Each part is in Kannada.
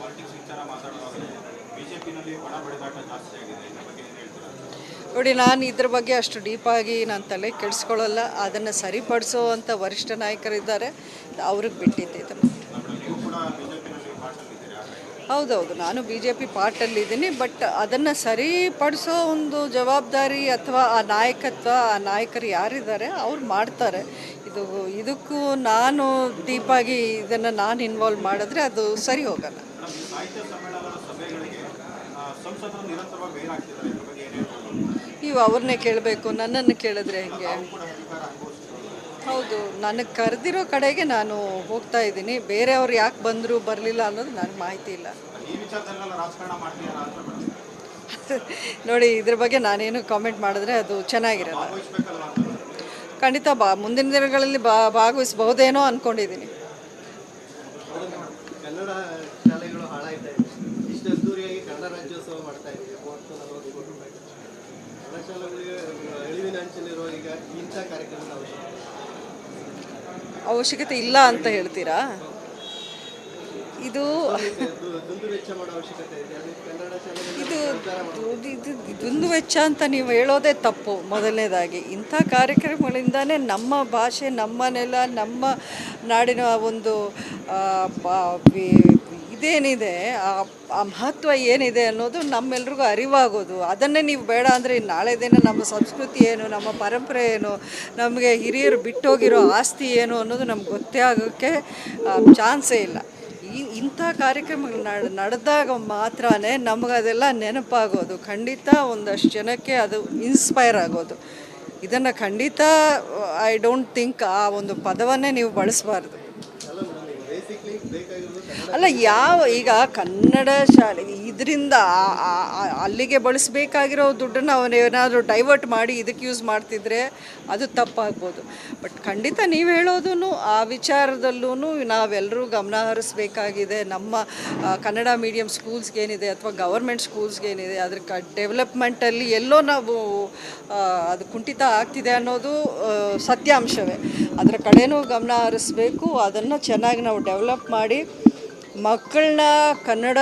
ಪಾಲಿಟಿಕ್ಸ್ ವಿಚಾರ ಮಾತಾಡುವಾಗಲೇ ಬಿಜೆಪಿನಲ್ಲಿ ಒಣ ಬಡಿದಾಟ ಜಾಸ್ತಿ ಆಗಿದೆ. ಇದ್ರ ಬಗ್ಗೆ ಏನು ಹೇಳ್ತೀರಾ? ನೋಡಿ, ನಾನು ಇದ್ರ ಬಗ್ಗೆ ಅಷ್ಟು ಡೀಪಾಗಿ ನಾನು ತಲೆ ಕೆಡಿಸ್ಕೊಳ್ಳಲ್ಲ. ಅದನ್ನು ಸರಿಪಡಿಸೋ ಅಂಥ ವರಿಷ್ಠ ನಾಯಕರಿದ್ದಾರೆ, ಅವ್ರಿಗೆ ಬಿಟ್ಟಿದ್ದೆ ಇದನ್ನು. ನೀವು ಕೂಡ ಬಿಜೆಪಿನಲ್ಲಿ ಪಾರ್ಟಲ್ಲಿದ್ದೀರಾ? ಹೌದೌದು, ನಾನು ಬಿ ಜೆ ಪಿ ಪಾರ್ಟಲ್ಲಿದ್ದೀನಿ. ಬಟ್ ಅದನ್ನು ಸರಿಪಡಿಸೋ ಒಂದು ಜವಾಬ್ದಾರಿ ಅಥವಾ ಆ ನಾಯಕತ್ವ, ಆ ನಾಯಕರು ಯಾರಿದ್ದಾರೆ ಅವ್ರು ಮಾಡ್ತಾರೆ. ಇದಕ್ಕೂ ನಾನು ಡೀಪಾಗಿ ಇದನ್ನು ನಾನು ಇನ್ವಾಲ್ವ್ ಮಾಡಿದ್ರೆ ಅದು ಸರಿ ಹೋಗಲ್ಲ. ಸಾಹಿತ್ಯ ಸಮ್ಮೇಳನದ ಸಭೆಗಳಿಗೆ ಸಂಸದರು ನಿರಂತರವಾಗಿ ಗೈರಾಗ್ತಿದ್ದಾರೆ. ಇದ್ರ ಬಗ್ಗೆ ಏನು ಹೇಳ್ಬೋದು? ನೀವು ಅವ್ರನ್ನೇ ಕೇಳಬೇಕು, ನನ್ನನ್ನು ಕೇಳಿದ್ರೆ ಹೆಂಗೆ? ಕೂಡ ಅಧಿಕಾರ ಅನುಭವಿಸ್ತಿರೋದು. ಹೌದು, ನನಗೆ ಕರೆದಿರೋ ಕಡೆಗೆ ನಾನು ಹೋಗ್ತಾ ಇದ್ದೀನಿ. ಬೇರೆಯವ್ರು ಯಾಕೆ ಬಂದರು ಬರಲಿಲ್ಲ ಅನ್ನೋದು ನನಗೆ ಮಾಹಿತಿ ಇಲ್ಲ. ಈ ವಿಚಾರದಲ್ಲೆಲ್ಲ ರಾಜಕಾರಣ ಮಾಡ್ತೀರಾ ಅಂತ ಮೇಡಮ್? ನೋಡಿ, ಇದ್ರ ಬಗ್ಗೆ ನಾನೇನು ಕಾಮೆಂಟ್ ಮಾಡಿದ್ರೆ ಅದು ಚೆನ್ನಾಗಿರಲ್ಲ. ಭಾಗವಹಿಸ್ಬೇಕಲ್ವ ಅಂತ. ಖಂಡಿತ ಮುಂದಿನ ದಿನಗಳಲ್ಲಿ ಭಾಗವಹಿಸಬಹುದೇನೋ ಅಂದ್ಕೊಂಡಿದ್ದೀನಿ. ಕನ್ನಡ ಶಾಲೆಗಳು ಹಾಳಾಯ್ತಾ ಇದೆ. ಇಷ್ಟು ಅದ್ದೂರಿಯಾಗಿ ಕನ್ನಡ ರಾಜ್ಯೋತ್ಸವ ಮಾಡ್ತಾ ಇದ್ದೀವಿ. 30-40 ಕೋಟಿ ರೂಪಾಯಿ ಕನ್ನಡ ಶಾಲೆಗಳಿಗೆ ಅಳಿವಿನ ಅಂಚಿನಲ್ಲಿರುವ ಈಗ ಇಂಥ ಕಾರ್ಯಕ್ರಮದ ಅವಶ್ಯಕತೆ ಇಲ್ಲ ಅಂತ ಹೇಳ್ತೀರಾ? ಇದು ದುಂದು ವೆಚ್ಚ ಮಾಡೋ ಅವಶ್ಯಕತೆ ಇದೆ. ಅದು ಕನ್ನಡ ಇದು ದುಂದು ವೆಚ್ಚ ಅಂತ ನೀವು ಹೇಳೋದೇ ತಪ್ಪು. ಮೊದಲನೇದಾಗಿ ಇಂಥ ಕಾರ್ಯಕ್ರಮಗಳಿಂದಾನೇ ನಮ್ಮ ಭಾಷೆ, ನಮ್ಮ ನೆಲ, ನಮ್ಮ ನಾಡಿನ ಒಂದು ಇದೇನಿದೆ, ಆ ಮಹತ್ವ ಏನಿದೆ ಅನ್ನೋದು ನಮ್ಮೆಲ್ರಿಗೂ ಅರಿವಾಗೋದು. ಅದನ್ನೇ ನೀವು ಬೇಡ ಅಂದರೆ ನಾಳೆ ದಿನ ನಮ್ಮ ಸಂಸ್ಕೃತಿ ಏನು, ನಮ್ಮ ಪರಂಪರೆ ಏನು, ನಮಗೆ ಹಿರಿಯರು ಬಿಟ್ಟೋಗಿರೋ ಆಸ್ತಿ ಏನು ಅನ್ನೋದು ನಮ್ಗೆ ಗೊತ್ತೇ ಆಗೋಕ್ಕೆ ಚಾನ್ಸೇ ಇಲ್ಲ. ಇಂಥ ಕಾರ್ಯಕ್ರಮಗಳು ನಡೆದಾಗ ಮಾತ್ರ ನಮಗದೆಲ್ಲ ನೆನಪಾಗೋದು. ಖಂಡಿತ ಒಂದಷ್ಟು ಜನಕ್ಕೆ ಅದು ಇನ್ಸ್ಪೈರ್ ಆಗೋದು. ಇದನ್ನು ಖಂಡಿತ ಐ ಡೋಂಟ್ ಥಿಂಕ್ ಆ ಒಂದು ಪದವನ್ನೇ ನೀವು ಬಳಸಬಾರ್ದು. ಅಲ್ಲ, ಈಗ ಕನ್ನಡ ಶಾಲೆ ಇದರಿಂದ ಅಲ್ಲಿಗೆ ಬಳಸಬೇಕಾಗಿರೋ ದುಡ್ಡನ್ನು ಅವನೇನಾದರೂ ಡೈವರ್ಟ್ ಮಾಡಿ ಇದಕ್ಕೆ ಯೂಸ್ ಮಾಡ್ತಿದ್ರೆ ಅದು ತಪ್ಪಾಗ್ಬೋದು. ಬಟ್ ಖಂಡಿತ ನೀವು ಹೇಳೋದು ಆ ವಿಚಾರದಲ್ಲೂ ನಾವೆಲ್ಲರೂ ಗಮನ ಹರಿಸ್ಬೇಕಾಗಿದೆ. ನಮ್ಮ ಕನ್ನಡ ಮೀಡಿಯಮ್ ಸ್ಕೂಲ್ಸ್ಗೇನಿದೆ ಅಥವಾ ಗವರ್ಮೆಂಟ್ ಸ್ಕೂಲ್ಸ್ಗೇನಿದೆ ಅದ್ರ ಡೆವಲಪ್ಮೆಂಟಲ್ಲಿ ಎಲ್ಲೋ ನಾವು ಅದು ಕುಂಠಿತ ಆಗ್ತಿದೆ ಅನ್ನೋದು ಸತ್ಯಾಂಶವೇ. ಅದರ ಕಡೆನೂ ಗಮನ ಹರಿಸ್ಬೇಕು. ಅದನ್ನು ಚೆನ್ನಾಗಿ ನಾವು ಡೆವಲಪ್ ಮಾಡಿ ಮಕ್ಕಳನ್ನ ಕನ್ನಡ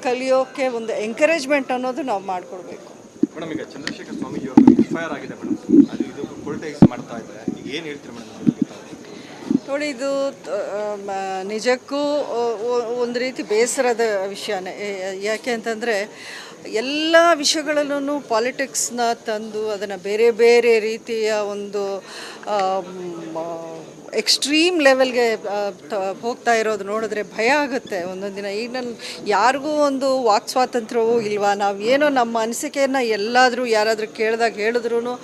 ಕಲಿಯೋಕ್ಕೆ ಒಂದು ಎಂಕರೇಜ್ಮೆಂಟ್ ಅನ್ನೋದು ನಾವು ಮಾಡಿಕೊಡ್ಬೇಕು. ಮೇಡಮ್, ಈಗ ಚಂದ್ರಶೇಖರ್ ಸ್ವಾಮೀಜಿ ಅವರು FIR ಆಗಿದೆ ಮೇಡಮ್, ಅದು ಇದು ಪೊಲಿಟಿಕ್ಸ್ ಮಾಡ್ತಾ ಇದ್ದಾರೆ. ಈಗ ಏನು ಹೇಳ್ತೀರಿ ಮೇಡಮ್? ನೋಡಿ, ಇದು ನಿಜಕ್ಕೂ ಒಂದು ರೀತಿ ಬೇಸರದ ವಿಷಯನೇ. ಯಾಕೆ ಅಂತಂದರೆ ಎಲ್ಲ ವಿಷಯಗಳಲ್ಲೂ ಪಾಲಿಟಿಕ್ಸ್ನ ತಂದು ಅದನ್ನು ಬೇರೆ ಬೇರೆ ರೀತಿಯ ಒಂದು ಎಕ್ಸ್ಟ್ರೀಮ್ ಲೆವೆಲ್ಗೆ ಹೋಗ್ತಾ ಇರೋದು ನೋಡಿದ್ರೆ ಭಯ ಆಗುತ್ತೆ ಒಂದೊಂದು ದಿನ. ಈಗ ನನ್ನ ಯಾರಿಗೂ ಒಂದು ವಾಕ್ ಸ್ವಾತಂತ್ರ್ಯವೂ ಇಲ್ವಾ? ನಾವು ಏನೋ ನಮ್ಮ ಅನಿಸಿಕೆಯನ್ನು ಯಾರಾದರೂ ಕೇಳಿದಾಗ ಹೇಳಿದ್ರೂ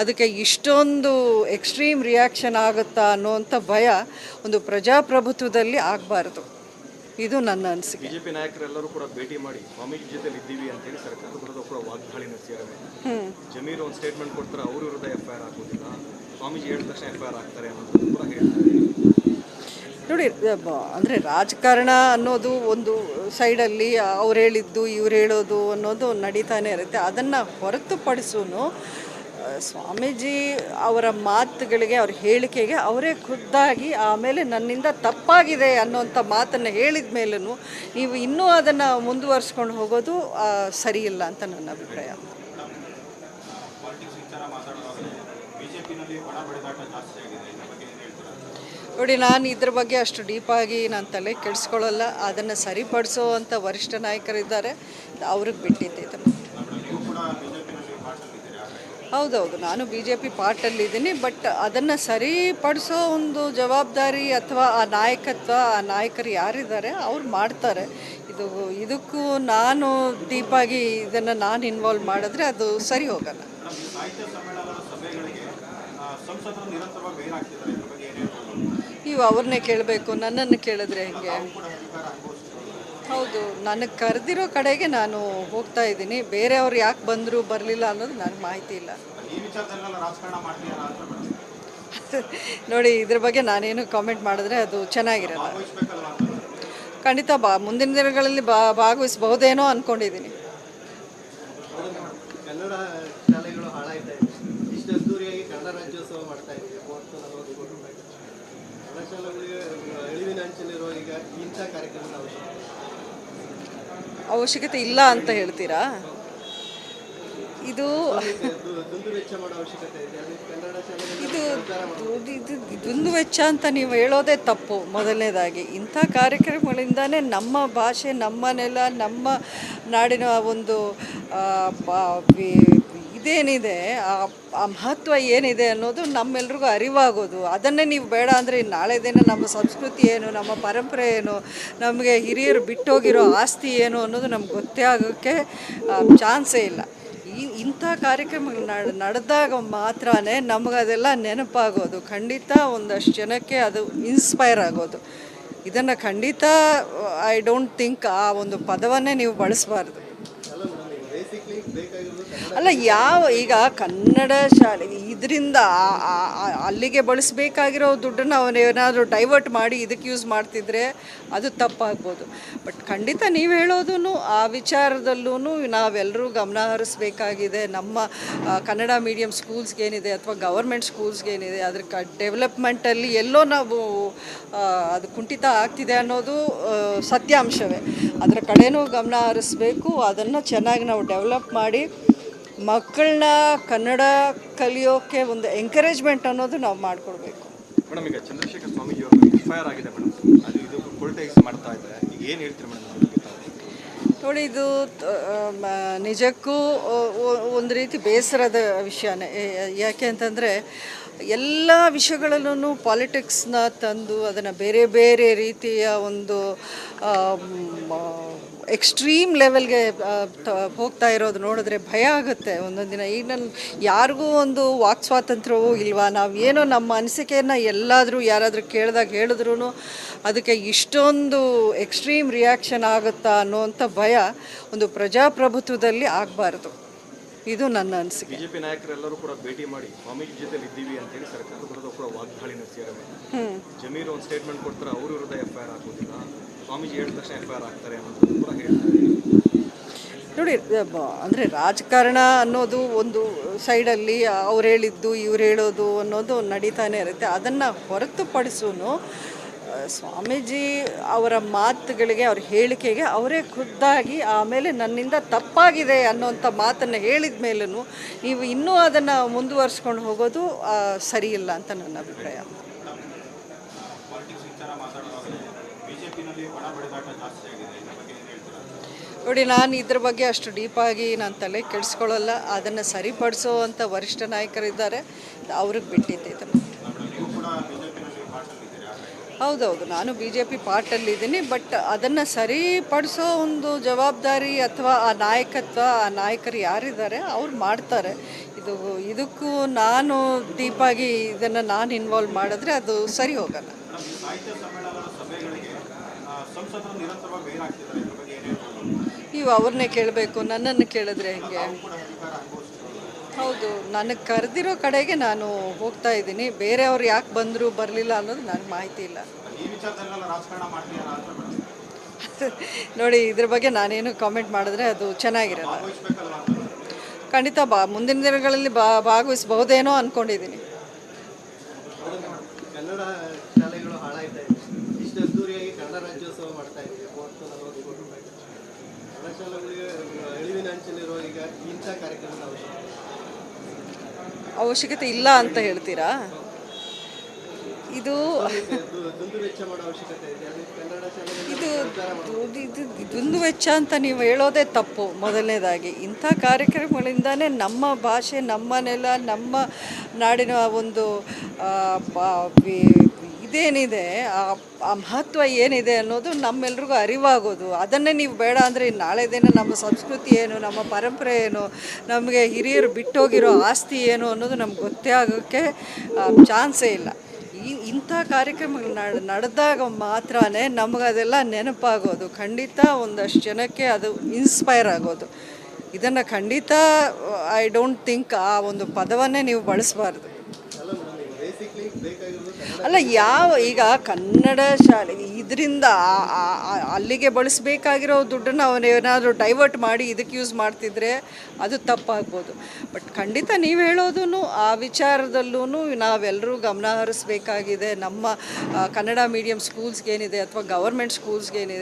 ಅದಕ್ಕೆ ಇಷ್ಟೊಂದು ಎಕ್ಸ್ಟ್ರೀಮ್ ರಿಯಾಕ್ಷನ್ ಆಗುತ್ತಾ ಅನ್ನೋವಂಥ ಭಯ ಒಂದು ಪ್ರಜಾಪ್ರಭುತ್ವದಲ್ಲಿ ಆಗಬಾರ್ದು. ಇದು ನನ್ನ ಅನಿಸಿಕೆ. ಬಿಜೆಪಿ ನಾಯಕರೆಲ್ಲರೂ ಕೂಡ ಭೇಟಿ ಮಾಡಿ ಸ್ವಾಮೀಜಿ ಜೊತೆಲಿ ಇದ್ದೀವಿ ಅಂತೇಳಿ ಸರ್ಕಾರದ ವಿರುದ್ಧ ಕೂಡ ವಾಗ್ದಾಳಿ ನಡೆಸಿದ್ದಾರೆ. ಜಮೀರ್ ಒಂದು ಸ್ಟೇಟ್ಮೆಂಟ್ ಕೊಡ್ತಾರೆ, ಅವ್ರ ವಿರುದ್ಧ FIR ಆಗೋದಿಲ್ಲ, ಸ್ವಾಮೀಜಿ ಹೇಳಿದ ತಕ್ಷಣ FIR ಆಗ್ತಾರೆ ಅನ್ನೋದು ಕೂಡ ಹೇಳ್ತಾರೆ. ನೋಡಿ, ಅಂದರೆ ರಾಜಕಾರಣ ಅನ್ನೋದು ಒಂದು ಸೈಡಲ್ಲಿ ಅವ್ರು ಹೇಳಿದ್ದು ಇವ್ರು ಹೇಳೋದು ಅನ್ನೋದು ನಡೀತಾನೆ ಇರುತ್ತೆ. ಅದನ್ನು ಹೊರತುಪಡಿಸೂ ಸ್ವಾಮೀಜಿ ಅವರ ಮಾತುಗಳಿಗೆ, ಅವ್ರ ಹೇಳಿಕೆಗೆ ಅವರೇ ಖುದ್ದಾಗಿ ಆಮೇಲೆ ನನ್ನಿಂದ ತಪ್ಪಾಗಿದೆ ಅನ್ನೋಂಥ ಮಾತನ್ನು ಹೇಳಿದ ಮೇಲೂ ನೀವು ಇನ್ನೂ ಅದನ್ನು ಮುಂದುವರಿಸ್ಕೊಂಡು ಹೋಗೋದು ಸರಿಯಿಲ್ಲ ಅಂತ ನನ್ನ ಅಭಿಪ್ರಾಯ. ನೋಡಿ, ನಾನು ಇದ್ರ ಬಗ್ಗೆ ಅಷ್ಟು ಡೀಪಾಗಿ ನಾನು ತಲೆ ಕೆಡಿಸ್ಕೊಳ್ಳಲ್ಲ. ಅದನ್ನು ಸರಿಪಡಿಸೋ ಅಂಥ ವರಿಷ್ಠ ನಾಯಕರಿದ್ದಾರೆ, ಅವ್ರಿಗೆ ಬಿಟ್ಟಿದ್ದೆ ಇದನ್ನು. ಹೌದೌದು, ನಾನು ಬಿ ಜೆ ಪಿ ಪಾರ್ಟಲ್ಲಿದ್ದೀನಿ. ಬಟ್ ಅದನ್ನು ಸರಿಪಡಿಸೋ ಒಂದು ಜವಾಬ್ದಾರಿ ಅಥವಾ ಆ ನಾಯಕತ್ವ, ಆ ನಾಯಕರು ಯಾರಿದ್ದಾರೆ ಅವ್ರು ಮಾಡ್ತಾರೆ. ಇದಕ್ಕೂ ನಾನು ಡೀಪಾಗಿ ಇದನ್ನು ನಾನು ಇನ್ವಾಲ್ವ್ ಮಾಡಿದ್ರೆ ಅದು ಸರಿ ಹೋಗಲ್ಲ. ನೀವು ಅವ್ರನ್ನೇ ಕೇಳಬೇಕು, ನನ್ನನ್ನು ಕೇಳಿದ್ರೆ ಹೆಂಗೆ? ಹೌದು, ನನಗೆ ಕರೆದಿರೋ ಕಡೆಗೆ ನಾನು ಹೋಗ್ತಾ ಇದ್ದೀನಿ. ಬೇರೆಯವ್ರು ಯಾಕೆ ಬಂದರು ಬರಲಿಲ್ಲ ಅನ್ನೋದು ನನಗೆ ಮಾಹಿತಿ ಇಲ್ಲ. ನೋಡಿ, ಇದ್ರ ಬಗ್ಗೆ ನಾನೇನು ಕಾಮೆಂಟ್ ಮಾಡಿದ್ರೆ ಅದು ಚೆನ್ನಾಗಿರಲ್ಲ. ಖಂಡಿತ ಮುಂದಿನ ದಿನಗಳಲ್ಲಿ ಭಾಗವಹಿಸಬಹುದೇನೋ ಅಂದ್ಕೊಂಡಿದ್ದೀನಿ. ಕನ್ನಡ ಶಾಲೆಗಳು ಹಾಳಾಯ್ತಾ ಇದೆ. ಇಷ್ಟು ಅದ್ದೂರಿಯಾಗಿ ಕನ್ನಡ ರಾಜ್ಯೋತ್ಸವ ಮಾಡ್ತಾ ಇದ್ದೀವಿ. 30-40 ಕೋಟಿ ರೂಪಾಯಿ ಕನ್ನಡ ಶಾಲೆಗಳಿಗೆ ಅಳಿವಿನ ಅಂಚಿನಲ್ಲಿರುವ ಈಗ ಇಂಥ ಕಾರ್ಯಕ್ರಮದ ಅವಶ್ಯಕತೆ ಅವಶ್ಯಕತೆ ಇಲ್ಲ ಅಂತ ಹೇಳ್ತೀರಾ? ಇದು ದುಂದು ವೆಚ್ಚ ಮಾಡೋ ಅವಶ್ಯಕತೆ ಇದೆ. ಅದು ಕನ್ನಡ ಶಾಲೆಗಳಲ್ಲಿ ದುಂದು ವೆಚ್ಚ ಅಂತ ನೀವು ಹೇಳೋದೇ ತಪ್ಪು. ಮೊದಲನೇದಾಗಿ ಇಂಥ ಕಾರ್ಯಕ್ರಮಗಳಿಂದನೇ ನಮ್ಮ ಭಾಷೆ, ನಮ್ಮ ನೆಲ, ನಮ್ಮ ನಾಡಿನ ಒಂದು ಆ, ಇದೇನಿದೆ ಆ ಮಹತ್ವ ಏನಿದೆ ಅನ್ನೋದು ನಮ್ಮೆಲ್ರಿಗೂ ಅರಿವಾಗೋದು. ಅದನ್ನೇ ನೀವು ಬೇಡ ಅಂದರೆ ನಾಳೆ ದಿನ ನಮ್ಮ ಸಂಸ್ಕೃತಿ ಏನು, ನಮ್ಮ ಪರಂಪರೆ ಏನು, ನಮಗೆ ಹಿರಿಯರು ಬಿಟ್ಟೋಗಿರೋ ಆಸ್ತಿ ಏನು ಅನ್ನೋದು ನಮ್ಗೆ ಗೊತ್ತೇ ಆಗೋಕ್ಕೆ ಚಾನ್ಸೇ ಇಲ್ಲ. ಇಂಥ ಕಾರ್ಯಕ್ರಮಗಳು ನಡೆದಾಗ ಮಾತ್ರ ನಮಗದೆಲ್ಲ ನೆನಪಾಗೋದು. ಖಂಡಿತ ಒಂದಷ್ಟು ಜನಕ್ಕೆ ಅದು ಇನ್ಸ್ಪೈರ್ ಆಗೋದು. ಇದನ್ನು ಖಂಡಿತ ಐ ಡೋಂಟ್ ಥಿಂಕ್ ಆ ಒಂದು ಪದವನ್ನೇ ನೀವು ಬಳಸಬಾರ್ದು. ಬೇಸಿಕ್ಲಿ ಬೇಕಾಗಿರೋದು ಅಲ್ಲ, ಈಗ ಕನ್ನಡ ಶಾಲೆ ಇದರಿಂದ ಅಲ್ಲಿಗೆ ಬಳಸಬೇಕಾಗಿರೋ ದುಡ್ಡನ್ನು ಅವನೇನಾದರೂ ಡೈವರ್ಟ್ ಮಾಡಿ ಇದಕ್ಕೆ ಯೂಸ್ ಮಾಡ್ತಿದ್ರೆ ಅದು ತಪ್ಪಾಗ್ಬೋದು. ಬಟ್ ಖಂಡಿತ ನೀವು ಹೇಳೋದು ಆ ವಿಚಾರದಲ್ಲೂ ನಾವೆಲ್ಲರೂ ಗಮನ ಹರಿಸ್ಬೇಕಾಗಿದೆ. ನಮ್ಮ ಕನ್ನಡ ಮೀಡಿಯಮ್ ಸ್ಕೂಲ್ಸ್ಗೇನಿದೆ ಅಥವಾ ಗವರ್ಮೆಂಟ್ ಸ್ಕೂಲ್ಸ್ಗೇನಿದೆ ಅದ್ರ ಡೆವಲಪ್ಮೆಂಟಲ್ಲಿ ಎಲ್ಲೋ ನಾವು ಅದು ಕುಂಠಿತ ಆಗ್ತಿದೆ ಅನ್ನೋದು ಸತ್ಯಾಂಶವೇ. ಅದರ ಕಡೆನೂ ಗಮನ ಹರಿಸ್ಬೇಕು. ಅದನ್ನು ಚೆನ್ನಾಗಿ ನಾವು ಡೆವಲಪ್ ಮಾಡಿ ಮಕ್ಕಳನ್ನ ಕನ್ನಡ ಕಲಿಯೋಕ್ಕೆ ಒಂದು ಎಂಕರೇಜ್ಮೆಂಟ್ ಅನ್ನೋದು ನಾವು ಮಾಡಿಕೊಡ್ಬೇಕು. ಮೇಡಮ್, ಈಗ ಚಂದ್ರಶೇಖರ್ ಸ್ವಾಮೀಜಿ ಅವರು ಎಫ್ಐಆರ್ ಆಗಿದೆ ಮೇಡಮ್, ಅದು ಇದು ಪೊಲಿಟಿಕ್ಸ್ ಮಾಡ್ತಾ ಇದ್ದಾರೆ, ಈಗ ಏನು ಹೇಳ್ತೀರಿ ಮೇಡಮ್? ನೋಡಿ, ಇದು ನಿಜಕ್ಕೂ ಒಂದು ರೀತಿ ಬೇಸರದ ವಿಷಯನೇ. ಯಾಕೆ ಅಂತಂದರೆ ಎಲ್ಲ ವಿಷಯಗಳಲ್ಲೂ ಪಾಲಿಟಿಕ್ಸ್ನ ತಂದು ಅದನ್ನು ಬೇರೆ ಬೇರೆ ರೀತಿಯ ಒಂದು ಎಕ್ಸ್ಟ್ರೀಮ್ ಲೆವೆಲ್ಗೆ ಹೋಗ್ತಾ ಇರೋದು ನೋಡಿದ್ರೆ ಭಯ ಆಗುತ್ತೆ ಒಂದೊಂದು ದಿನ. ಈಗ ನಾನು ಯಾರಿಗೂ ಒಂದು ವಾಕ್ ಸ್ವಾತಂತ್ರ್ಯವೂ ಇಲ್ವಾ? ನಾವು ಏನೋ ನಮ್ಮ ಅನಿಸಿಕೆಯನ್ನು ಎಲ್ಲಾದರೂ ಯಾರಾದರೂ ಕೇಳಿದಾಗ ಹೇಳಿದ್ರೂ ಅದಕ್ಕೆ ಇಷ್ಟೊಂದು ಎಕ್ಸ್ಟ್ರೀಮ್ ರಿಯಾಕ್ಷನ್ ಆಗುತ್ತಾ ಅನ್ನೋವಂಥ ಭಯ ಒಂದು ಪ್ರಜಾಪ್ರಭುತ್ವದಲ್ಲಿ ಆಗಬಾರ್ದು. ಇದು ನನ್ನ ಅನಿಸಿಕೆ. ಬಿಜೆಪಿ ನಾಯಕರೆಲ್ಲರೂ ಕೂಡ ಭೇಟಿ ಮಾಡಿ ಸ್ವಾಮೀಜಿ ಜೊತೆಲಿ ಇದ್ದೀವಿ ಅಂತೇಳಿ ಸರ್ಕಾರದ ವಿರುದ್ಧ ಕೂಡ ವಾಗ್ದಾಳಿ ನಡೆಸಿದ್ದಾರೆ. ಜಮೀರ್ ಒಂದು ಸ್ಟೇಟ್ಮೆಂಟ್ ಕೊಡ್ತಾರೆ, ಅವ್ರ ವಿರುದ್ಧ ಎಫ್ಐಆರ್ ಹಾಕೋದಿಲ್ಲ, ಸ್ವಾಮೀಜಿ ಹೇಳಿದ ತಕ್ಷಣ ಎಫ್ಐಆರ್ ಆಗ್ತಾರೆ ಅನ್ನೋದು ಕೂಡ ಹೇಳ್ತಾರೆ. ನೋಡಿ, ಅಂದರೆ ರಾಜಕಾರಣ ಅನ್ನೋದು ಒಂದು ಸೈಡಲ್ಲಿ ಅವ್ರು ಹೇಳಿದ್ದು ಇವ್ರು ಹೇಳೋದು ಅನ್ನೋದು ನಡೀತಾನೆ ಇರುತ್ತೆ. ಅದನ್ನು ಹೊರತುಪಡಿಸೂ ಸ್ವಾಮೀಜಿ ಅವರ ಮಾತುಗಳಿಗೆ, ಅವ್ರ ಹೇಳಿಕೆಗೆ ಅವರೇ ಖುದ್ದಾಗಿ ಆಮೇಲೆ ನನ್ನಿಂದ ತಪ್ಪಾಗಿದೆ ಅನ್ನೋಂಥ ಮಾತನ್ನು ಹೇಳಿದ ಮೇಲೂ ನೀವು ಇನ್ನೂ ಅದನ್ನು ಮುಂದುವರಿಸ್ಕೊಂಡು ಹೋಗೋದು ಸರಿಯಿಲ್ಲ ಅಂತ ನನ್ನ ಅಭಿಪ್ರಾಯ. ನೋಡಿ, ನಾನು ಇದ್ರ ಬಗ್ಗೆ ಅಷ್ಟು ಡೀಪಾಗಿ ನಾನು ತಲೆ ಕೆಡಿಸ್ಕೊಳ್ಳಲ್ಲ. ಅದನ್ನು ಸರಿಪಡಿಸೋ ಅಂಥ ವರಿಷ್ಠ ನಾಯಕರಿದ್ದಾರೆ, ಅವ್ರಿಗೆ ಬಿಟ್ಟಿದ್ದೆ ಇದನ್ನು. ಹೌದೌದು, ನಾನು BJP ಪಾರ್ಟಲ್ಲಿದ್ದೀನಿ. ಬಟ್ ಅದನ್ನು ಸರಿಪಡಿಸೋ ಒಂದು ಜವಾಬ್ದಾರಿ ಅಥವಾ ಆ ನಾಯಕತ್ವ, ಆ ನಾಯಕರು ಯಾರಿದ್ದಾರೆ ಅವ್ರು ಮಾಡ್ತಾರೆ. ಇದಕ್ಕೂ ನಾನು ಡೀಪಾಗಿ ಇದನ್ನು ನಾನು ಇನ್ವಾಲ್ವ್ ಮಾಡಿದ್ರೆ ಅದು ಸರಿ ಹೋಗಲ್ಲ. ನೀವು ಅವ್ರನ್ನೇ ಕೇಳಬೇಕು, ನನ್ನನ್ನು ಕೇಳಿದ್ರೆ ಹೇಗೆ? ಹೌದು, ನನಗೆ ಕರೆದಿರೋ ಕಡೆಗೆ ನಾನು ಹೋಗ್ತಾ ಇದ್ದೀನಿ. ಬೇರೆಯವ್ರು ಯಾಕೆ ಬಂದರು ಬರಲಿಲ್ಲ ಅನ್ನೋದು ನನಗೆ ಮಾಹಿತಿ ಇಲ್ಲ. ನೋಡಿ, ಇದ್ರ ಬಗ್ಗೆ ನಾನೇನು ಕಾಮೆಂಟ್ ಮಾಡಿದ್ರೆ ಅದು ಚೆನ್ನಾಗಿರಲ್ಲ. ಖಂಡಿತ ಮುಂದಿನ ದಿನಗಳಲ್ಲಿ ಭಾಗವಹಿಸಬಹುದೇನೋ ಅಂದ್ಕೊಂಡಿದ್ದೀನಿ. ಕನ್ನಡ ಶಾಲೆಗಳು ಹಾಳಾಗ್ತಾ ಇದೆ. ಇಷ್ಟು ಅದ್ದೂರಿಯಾಗಿ ಕನ್ನಡ ರಾಜ್ಯೋತ್ಸವ ಮಾಡ್ತಾ ಇದ್ದೀವಿ. 30-40 ಕೋಟಿ ರೂಪಾಯಿ ಕನ್ನಡ ಶಾಲೆಗಳಿಗೆ ಅಳಿವಿನ ಅಂಚಿನಲ್ಲಿರುವ ಈಗ ಇಂಥ ಕಾರ್ಯಕ್ರಮದ ಅವಶ್ಯಕತೆ ಇಲ್ಲ ಅಂತ ಹೇಳ್ತೀರಾ? ಇದು ದುಂದು ವೆಚ್ಚ ಮಾಡೋ ಅವಶ್ಯಕತೆ ಇದೆ. ಅದು ಕನ್ನಡ ಶಾಲೆಗಳಲ್ಲಿ ದುಂದು ವೆಚ್ಚ ಅಂತ ನೀವು ಹೇಳೋದೇ ತಪ್ಪು. ಮೊದಲನೇದಾಗಿ ಇಂಥ ಕಾರ್ಯಕ್ರಮಗಳಿಂದನೇ ನಮ್ಮ ಭಾಷೆ, ನಮ್ಮ ನೆಲ, ನಮ್ಮ ನಾಡಿನ ಒಂದು ಇದೇನಿದೆ ಆ ಮಹತ್ವ ಏನಿದೆ ಅನ್ನೋದು ನಮ್ಮೆಲ್ರಿಗೂ ಅರಿವಾಗೋದು. ಅದನ್ನೇ ನೀವು ಬೇಡ ಅಂದರೆ ನಾಳೆ ದಿನ ನಮ್ಮ ಸಂಸ್ಕೃತಿ ಏನು, ನಮ್ಮ ಪರಂಪರೆ ಏನು, ನಮಗೆ ಹಿರಿಯರು ಬಿಟ್ಟೋಗಿರೋ ಆಸ್ತಿ ಏನು ಅನ್ನೋದು ನಮ್ಗೆ ಗೊತ್ತೇ ಆಗೋಕ್ಕೆ ಚಾನ್ಸೇ ಇಲ್ಲ. ಇಂಥ ಕಾರ್ಯಕ್ರಮಗಳು ನಡೆದಾಗ ಮಾತ್ರ ನಮಗದೆಲ್ಲ ನೆನಪಾಗೋದು. ಖಂಡಿತ ಒಂದಷ್ಟು ಜನಕ್ಕೆ ಅದು ಇನ್ಸ್ಪೈರ್ ಆಗೋದು. ಇದನ್ನು ಖಂಡಿತ ಐ ಡೋಂಟ್ ಥಿಂಕ್ ಆ ಒಂದು ಪದವನ್ನೇ ನೀವು ಬಳಸಬಾರ್ದು. ಬೇಸಿಕ್ಲಿ ಬೇಕಾಗಿರೋದು ಅಲ್ಲ, ಈಗ ಕನ್ನಡ ಶಾಲೆ ಇದರಿಂದ ಅಲ್ಲಿಗೆ ಬಳಸಬೇಕಾಗಿರೋ ದುಡ್ಡನ್ನು ಅವನೇನಾದರೂ ಡೈವರ್ಟ್ ಮಾಡಿ ಇದಕ್ಕೆ ಯೂಸ್ ಮಾಡ್ತಿದ್ರೆ ಅದು ತಪ್ಪಾಗ್ಬೋದು. ಬಟ್ ಖಂಡಿತ ನೀವು ಹೇಳೋದು ಆ ವಿಚಾರದಲ್ಲೂ ನಾವೆಲ್ಲರೂ ಗಮನ ಹರಿಸ್ಬೇಕಾಗಿದೆ. ನಮ್ಮ ಕನ್ನಡ ಮೀಡಿಯಮ್ ಸ್ಕೂಲ್ಸ್ಗೇನಿದೆ ಅಥವಾ ಗವರ್ಮೆಂಟ್ ಸ್ಕೂಲ್ಸ್ಗೇನಿದೆ